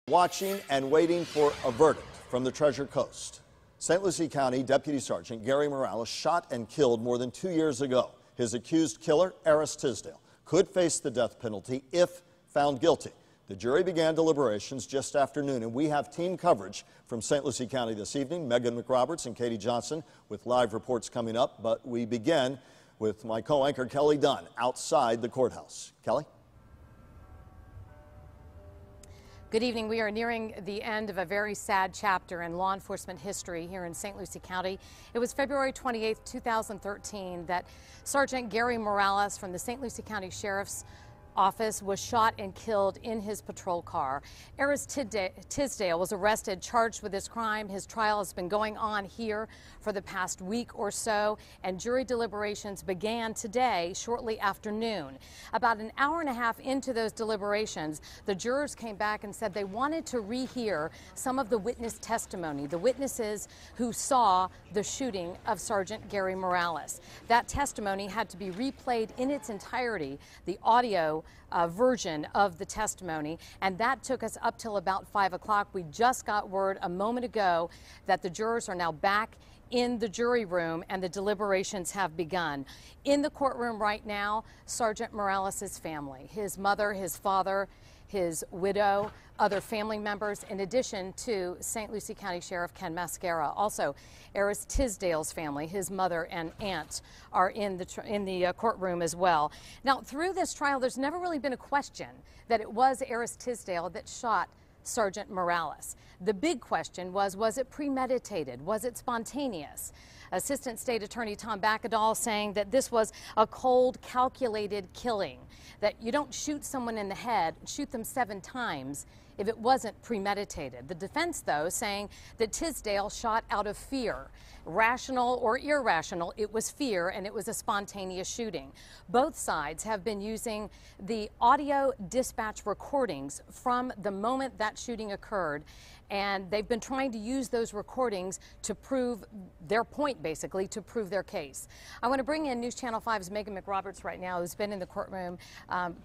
Watching and waiting for a verdict from the Treasure Coast. St. Lucie County Deputy Sergeant Gary Morales shot and killed more than 2 years ago. His accused killer, Eris Tisdale, could face the death penalty if found guilty. The jury began deliberations just after noon, and we have team coverage from St. Lucie County this evening. Megan McRoberts and Katie Johnson with live reports coming up, but we begin with my co-anchor Kelly Dunn outside the courthouse. Kelly? Good evening. We are nearing the end of a very sad chapter in law enforcement history here in St. Lucie County. It was February 28, 2013 that Sergeant Gary Morales from the St. Lucie County Sheriff's Office was shot and killed in his patrol car. Eris Tisdale was arrested, charged with this crime. His trial has been going on here for the past week or so, and jury deliberations began today shortly after noon. About an hour and a half into those deliberations, the jurors came back and said they wanted to rehear some of the witness testimony, the witnesses who saw the shooting of Sergeant Gary Morales. That testimony had to be replayed in its entirety, the audio version of the testimony, and that took us up till about 5 o'clock. We just got word a moment ago that the jurors are now back in the jury room and the deliberations have begun. In the courtroom right now, Sergeant Morales' family, his mother, his father, his widow, other family members, in addition to St. Lucie County Sheriff Ken Mascara. Also, Eris Tisdale's family, his mother and aunt, are in the courtroom as well. Now, through this trial, there's never really been a question that it was Eris Tisdale that shot Sergeant Morales. The big question was it premeditated? Was it spontaneous? Assistant State Attorney Tom Bakadal saying that this was a cold, calculated killing, that you don't shoot someone in the head, shoot them 7 times if it wasn't premeditated. The defense, though, saying that Tisdale shot out of fear. Rational or irrational, it was fear, and it was a spontaneous shooting. Both sides have been using the audio dispatch recordings from the moment that shooting occurred, and they've been trying to use those recordings to prove their point, basically, to prove their case. I want to bring in News Channel 5's Megan McRoberts right now, who's been in the courtroom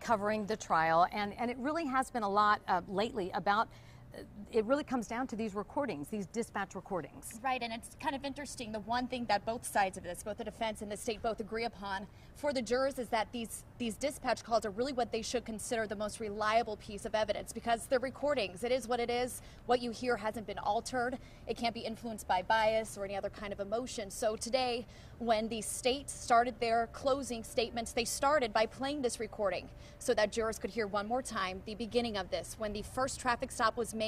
covering the trial, and it really has been a lot lately about it really comes down to these recordings, these dispatch recordings. Right, and it's kind of interesting. The one thing that both sides of this, both the defense and the state, both agree upon for the jurors is that these dispatch calls are really what they should consider the most reliable piece of evidence, because they're recordings. It is what it is. What you hear hasn't been altered. It can't be influenced by bias or any other kind of emotion. So today, when the state started their closing statements, they started by playing this recording so that jurors could hear one more time the beginning of this, when the first traffic stop was made,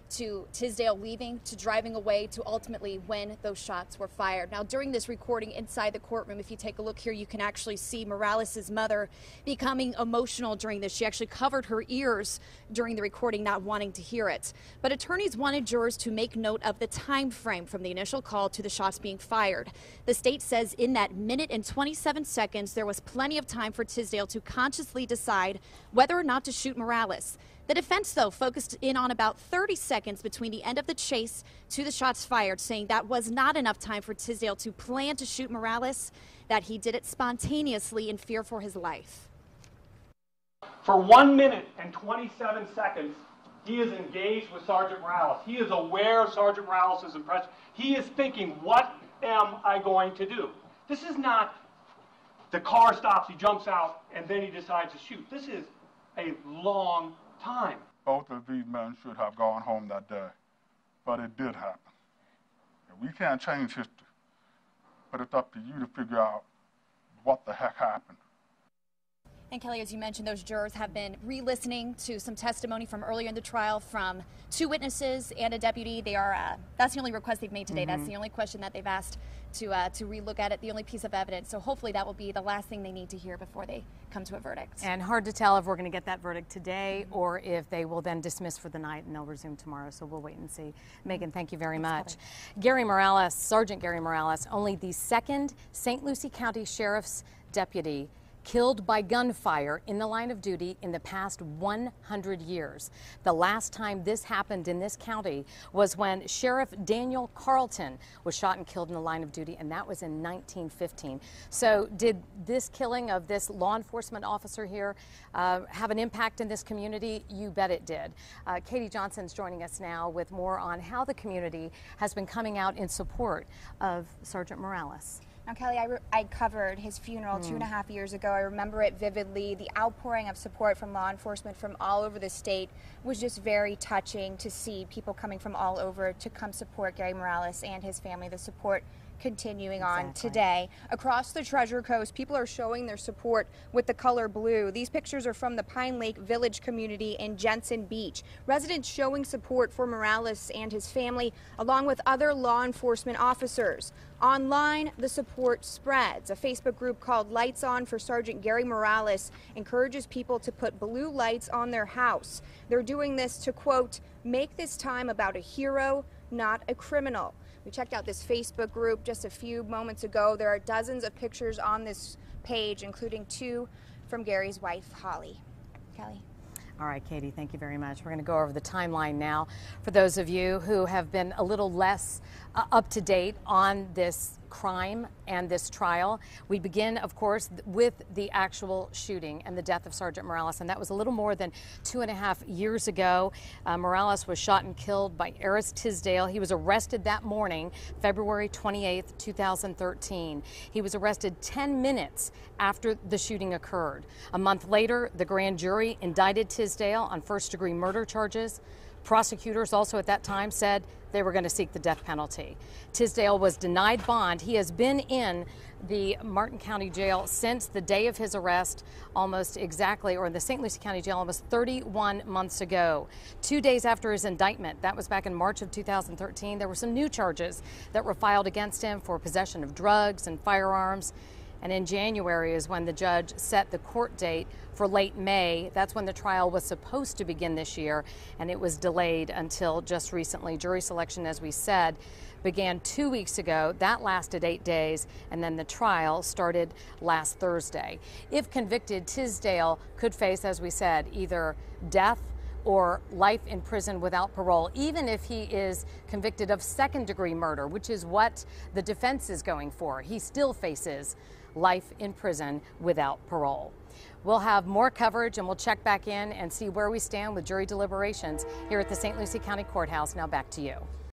to Tisdale leaving, to driving away, to ultimately when those shots were fired. Now, during this recording inside the courtroom, if you take a look here, you can actually see Morales' mother becoming emotional during this. She actually covered her ears during the recording, not wanting to hear it. But attorneys wanted jurors to make note of the time frame from the initial call to the shots being fired. The state says in that minute and 27 seconds, there was plenty of time for Tisdale to consciously decide whether or not to shoot Morales. The defense, though, focused in on about 30 seconds between the end of the chase to the shots fired, saying that was not enough time for Tisdale to plan to shoot Morales, that he did it spontaneously in fear for his life. For 1 minute and 27 seconds, he is engaged with Sergeant Morales. He is aware of Sergeant Morales' impression. He is thinking, what am I going to do? This is not the car stops, he jumps out, and then he decides to shoot. This is a long time. Both of these men should have gone home that day, but it did happen. We can't change history, but it's up to you to figure out what the heck happened. And Kelly, as you mentioned, those jurors have been re-listening to some testimony from earlier in the trial from 2 witnesses and a deputy. They are, that's the only request they've made today. That's the only question that they've asked to re-look at it, the only piece of evidence. So hopefully that will be the last thing they need to hear before they come to a verdict. And hard to tell if we're going to get that verdict today or if they will then dismiss for the night and they'll resume tomorrow. So we'll wait and see. Megan, thank you very much. Gary Morales, Sergeant Gary Morales, only the 2nd St. Lucie County Sheriff's deputy killed by gunfire in the line of duty in the past 100 years. The last time this happened in this county was when Sheriff Daniel Carlton was shot and killed in the line of duty, and that was in 1915. So did this killing of this law enforcement officer here have an impact in this community? You bet it did. Katie Johnson's joining us now with more on how the community has been coming out in support of Sergeant Morales. Now, Kelly, I covered his funeral 2.5 years ago. I remember it vividly. The outpouring of support from law enforcement from all over the state was just very touching to see people coming from all over to come support Gary Morales and his family. The support continuing on today. Across the Treasure Coast, people are showing their support with the color blue. These pictures are from the Pine Lake Village community in Jensen Beach. Residents showing support for Morales and his family, along with other law enforcement officers. Online, the support spreads. A Facebook group called Lights On for Sergeant Gary Morales encourages people to put blue lights on their house. They're doing this to, quote, make this time about a hero, not a criminal. We checked out this Facebook group just a few moments ago. There are dozens of pictures on this page, including 2 from Gary's wife, Holly. Kelly. All right, Katie, thank you very much. We're going to go over the timeline now for those of you who have been a little less up to date on this crime and this trial. We begin, of course, with the actual shooting and the death of Sergeant Morales, and that was a little more than 2.5 years ago. Morales was shot and killed by Eris Tisdale. He was arrested that morning, February 28th, 2013. He was arrested 10 minutes after the shooting occurred. A month later, the grand jury indicted Tisdale on first-degree murder charges. Prosecutors also at that time said they were going to seek the death penalty. Tisdale was denied bond. He has been in the Martin County Jail since the day of his arrest, almost exactly, or in the St. Lucie County Jail almost 31 months ago. 2 days after his indictment, that was back in March of 2013, there were some new charges that were filed against him for possession of drugs and firearms. And in January is when the judge set the court date for late May. That's when the trial was supposed to begin this year, and it was delayed until just recently. Jury selection, as we said, began 2 weeks ago. That lasted 8 days, and then the trial started last Thursday. If convicted, Tisdale could face, as we said, either death or life in prison without parole, even if he is convicted of second-degree murder, which is what the defense is going for. He still faces life in prison without parole. We'll have more coverage, and we'll check back in and see where we stand with jury deliberations here at the St. Lucie County Courthouse. Now back to you.